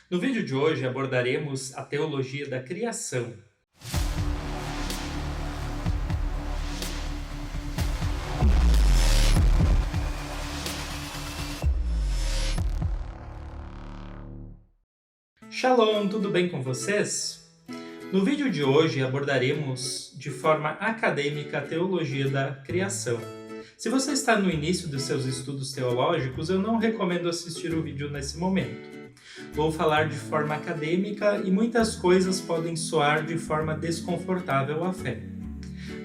No vídeo de hoje abordaremos a teologia da criação. Shalom, tudo bem com vocês? No vídeo de hoje abordaremos de forma acadêmica a teologia da criação. Se você está no início dos seus estudos teológicos, eu não recomendo assistir o vídeo nesse momento. Vou falar de forma acadêmica e muitas coisas podem soar de forma desconfortável à fé.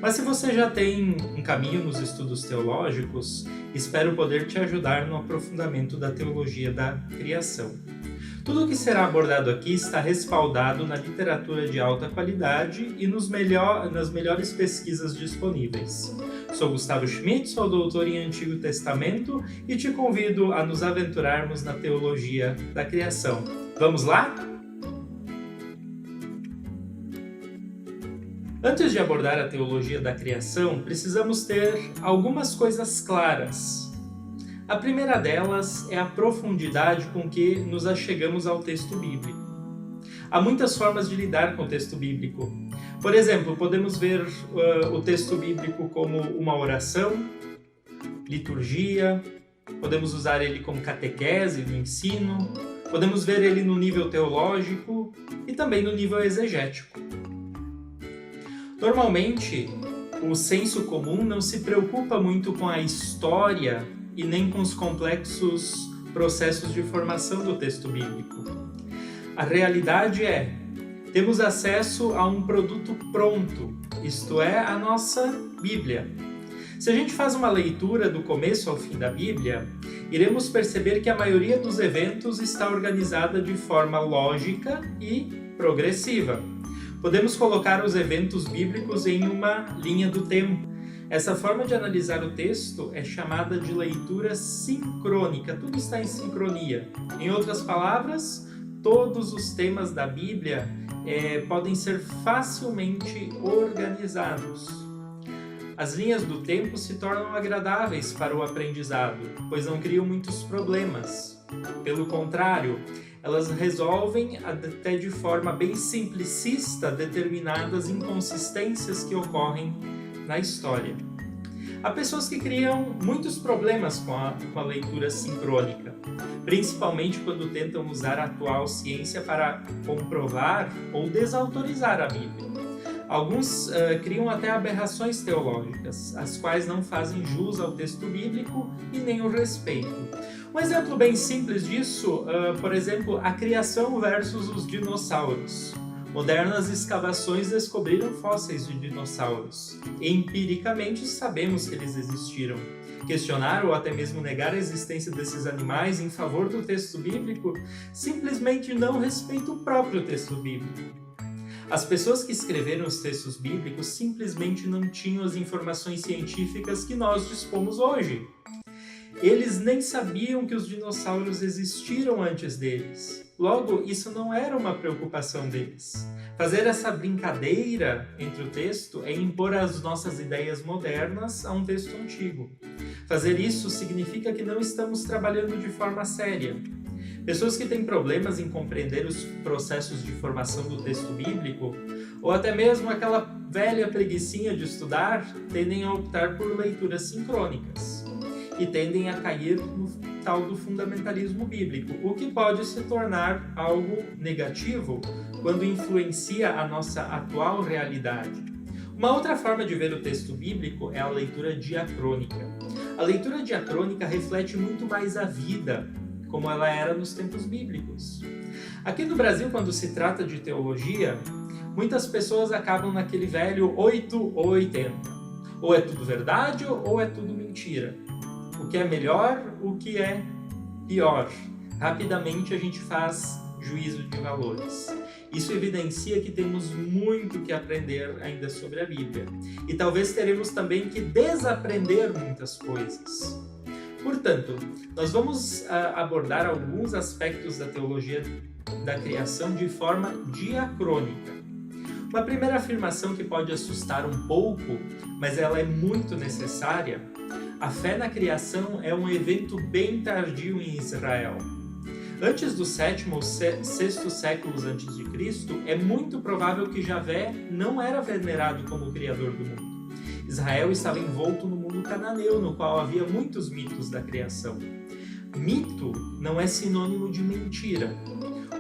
Mas se você já tem um caminho nos estudos teológicos, espero poder te ajudar no aprofundamento da teologia da criação. Tudo o que será abordado aqui está respaldado na literatura de alta qualidade e nas melhores pesquisas disponíveis. Sou Gustavo Schmidt, sou doutor em Antigo Testamento e te convido a nos aventurarmos na teologia da criação. Vamos lá? Antes de abordar a teologia da criação, precisamos ter algumas coisas claras. A primeira delas é a profundidade com que nos achegamos ao texto bíblico. Há muitas formas de lidar com o texto bíblico. Por exemplo, podemos ver o texto bíblico como uma oração, liturgia, podemos usar ele como catequese no ensino, podemos ver ele no nível teológico e também no nível exegético. Normalmente, o senso comum não se preocupa muito com a história e nem com os complexos processos de formação do texto bíblico. A realidade é, temos acesso a um produto pronto, isto é, a nossa Bíblia. Se a gente faz uma leitura do começo ao fim da Bíblia, iremos perceber que a maioria dos eventos está organizada de forma lógica e progressiva. Podemos colocar os eventos bíblicos em uma linha do tempo. Essa forma de analisar o texto é chamada de leitura sincrônica, tudo está em sincronia. Em outras palavras, todos os temas da Bíblia podem ser facilmente organizados. As linhas do tempo se tornam agradáveis para o aprendizado, pois não criam muitos problemas. Pelo contrário, elas resolvem até de forma bem simplicista determinadas inconsistências que ocorrem na história. Há pessoas que criam muitos problemas com a leitura sincrônica, principalmente quando tentam usar a atual ciência para comprovar ou desautorizar a Bíblia. Alguns criam até aberrações teológicas, as quais não fazem jus ao texto bíblico e nem o respeito. Um exemplo bem simples disso, por exemplo, a criação versus os dinossauros. Modernas escavações descobriram fósseis de dinossauros. Empiricamente sabemos que eles existiram. Questionar ou até mesmo negar a existência desses animais em favor do texto bíblico simplesmente não respeita o próprio texto bíblico. As pessoas que escreveram os textos bíblicos simplesmente não tinham as informações científicas que nós dispomos hoje. Eles nem sabiam que os dinossauros existiram antes deles. Logo, isso não era uma preocupação deles. Fazer essa brincadeira entre o texto é impor as nossas ideias modernas a um texto antigo. Fazer isso significa que não estamos trabalhando de forma séria. Pessoas que têm problemas em compreender os processos de formação do texto bíblico, ou até mesmo aquela velha preguicinha de estudar, tendem a optar por leituras sincrônicas e tendem a cair no tal do fundamentalismo bíblico, o que pode se tornar algo negativo quando influencia a nossa atual realidade. Uma outra forma de ver o texto bíblico é a leitura diacrônica. A leitura diacrônica reflete muito mais a vida, como ela era nos tempos bíblicos. Aqui no Brasil, quando se trata de teologia, muitas pessoas acabam naquele velho 8 ou 80. Ou é tudo verdade ou é tudo mentira. O que é melhor, o que é pior. Rapidamente a gente faz juízo de valores. Isso evidencia que temos muito que aprender ainda sobre a Bíblia. E talvez teremos também que desaprender muitas coisas. Portanto, nós vamos abordar alguns aspectos da teologia da criação de forma diacrônica. Uma primeira afirmação que pode assustar um pouco, mas ela é muito necessária. A fé na criação é um evento bem tardio em Israel. Antes do 7º ou 6º séculos antes de Cristo, é muito provável que Javé não era venerado como o criador do mundo. Israel estava envolto no mundo cananeu, no qual havia muitos mitos da criação. Mito não é sinônimo de mentira.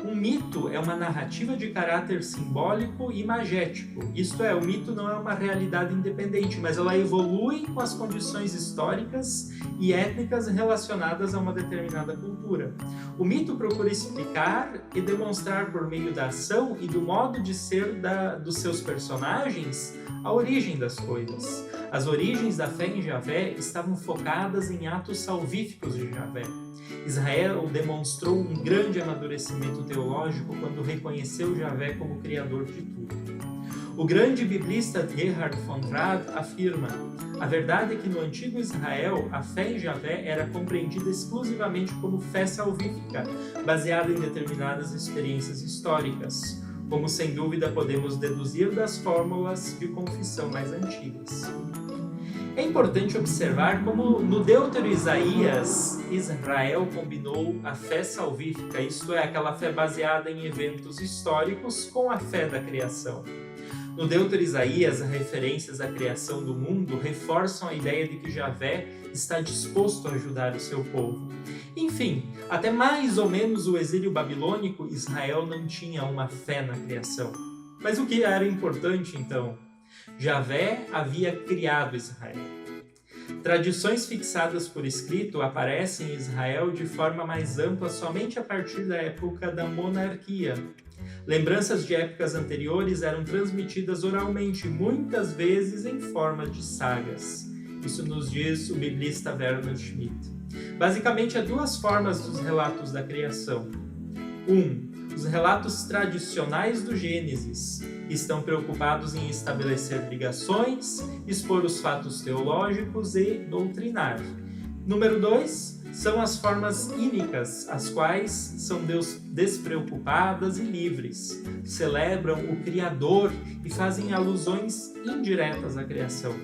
Um mito é uma narrativa de caráter simbólico e imagético. Isto é, o mito não é uma realidade independente, mas ela evolui com as condições históricas e étnicas relacionadas a uma determinada cultura. O mito procura explicar e demonstrar por meio da ação e do modo de ser dos seus personagens a origem das coisas. As origens da fé em Javé estavam focadas em atos salvíficos de Javé. Israel demonstrou um grande amadurecimento teológico quando reconheceu Javé como criador de tudo. O grande biblista Gerhard von Rad afirma: a verdade é que no antigo Israel, a fé em Javé era compreendida exclusivamente como fé salvífica, baseada em determinadas experiências históricas, como sem dúvida podemos deduzir das fórmulas de confissão mais antigas. É importante observar como no Deutero Isaías, Israel combinou a fé salvífica, isto é, aquela fé baseada em eventos históricos, com a fé da criação. No Deutero Isaías, as referências à criação do mundo reforçam a ideia de que Javé está disposto a ajudar o seu povo. Enfim, até mais ou menos o exílio babilônico, Israel não tinha uma fé na criação. Mas o que era importante então? Javé havia criado Israel. Tradições fixadas por escrito aparecem em Israel de forma mais ampla somente a partir da época da monarquia. Lembranças de épocas anteriores eram transmitidas oralmente, muitas vezes em forma de sagas. Isso nos diz o biblista Werner Schmidt. Basicamente, há duas formas dos relatos da criação. Os relatos tradicionais do Gênesis estão preocupados em estabelecer ligações, expor os fatos teológicos e doutrinar. Número 2, são as formas ínicas, as quais são despreocupadas e livres, celebram o Criador e fazem alusões indiretas à criação.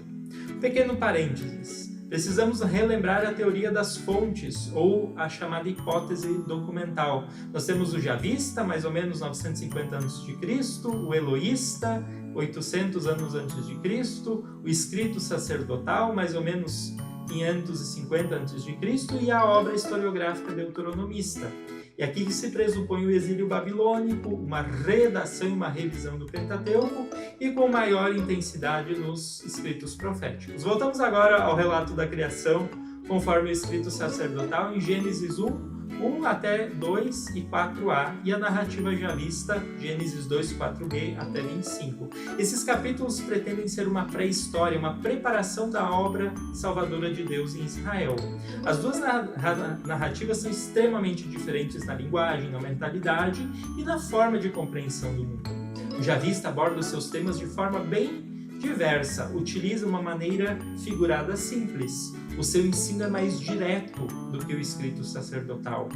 Pequeno parênteses. Precisamos relembrar a teoria das fontes, ou a chamada hipótese documental. Nós temos o Javista, mais ou menos 950 a.C., o Eloísta, 800 anos antes de Cristo, o escrito sacerdotal, mais ou menos 550 a.C., e a obra historiográfica deuteronomista. E aqui se pressupõe o exílio babilônico, uma redação e uma revisão do Pentateuco, e com maior intensidade nos escritos proféticos. Voltamos agora ao relato da criação, conforme o escrito sacerdotal em Gênesis 1 até 2 e 4a, e a narrativa javista, Gênesis 2, 4b até 25. Esses capítulos pretendem ser uma pré-história, uma preparação da obra salvadora de Deus em Israel. As duas narrativas são extremamente diferentes na linguagem, na mentalidade e na forma de compreensão do mundo. O javista aborda os seus temas de forma bem diversa, utiliza uma maneira figurada simples. O seu ensino é mais direto do que o escrito sacerdotal.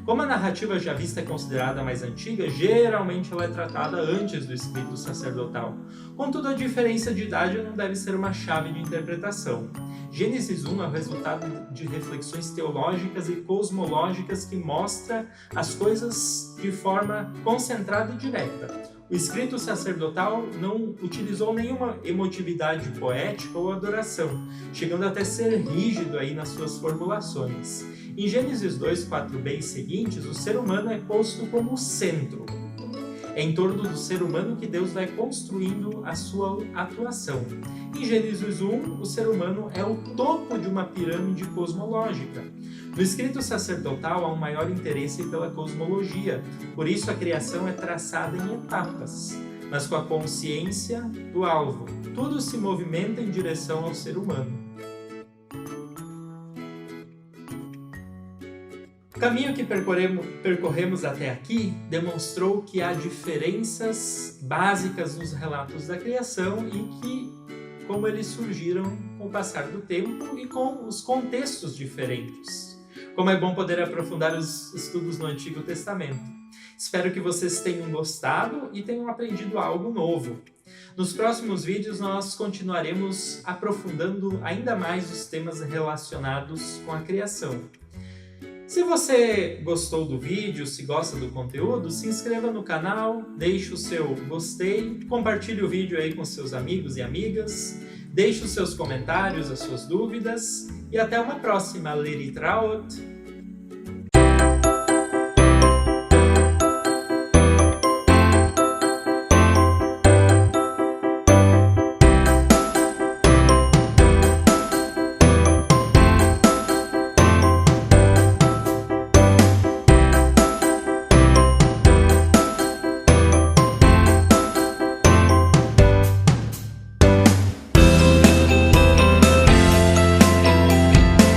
Como a narrativa javista é considerada mais antiga, geralmente ela é tratada antes do escrito sacerdotal. Contudo, a diferença de idade não deve ser uma chave de interpretação. Gênesis 1 é o resultado de reflexões teológicas e cosmológicas que mostra as coisas de forma concentrada e direta. O escrito sacerdotal não utilizou nenhuma emotividade poética ou adoração, chegando até ser rígido aí nas suas formulações. Em Gênesis 2, 4b e seguintes, o ser humano é posto como o centro. É em torno do ser humano que Deus vai construindo a sua atuação. Em Gênesis 1, o ser humano é o topo de uma pirâmide cosmológica. No escrito sacerdotal há um maior interesse pela cosmologia, por isso a criação é traçada em etapas, mas com a consciência do alvo. Tudo se movimenta em direção ao ser humano. O caminho que percorremos até aqui demonstrou que há diferenças básicas nos relatos da criação e como eles surgiram com o passar do tempo e com os contextos diferentes. Como é bom poder aprofundar os estudos no Antigo Testamento. Espero que vocês tenham gostado e tenham aprendido algo novo. Nos próximos vídeos nós continuaremos aprofundando ainda mais os temas relacionados com a criação. Se você gostou do vídeo, se gosta do conteúdo, se inscreva no canal, deixe o seu gostei, compartilhe o vídeo aí com seus amigos e amigas, deixe os seus comentários, as suas dúvidas e até uma próxima. Leritraut!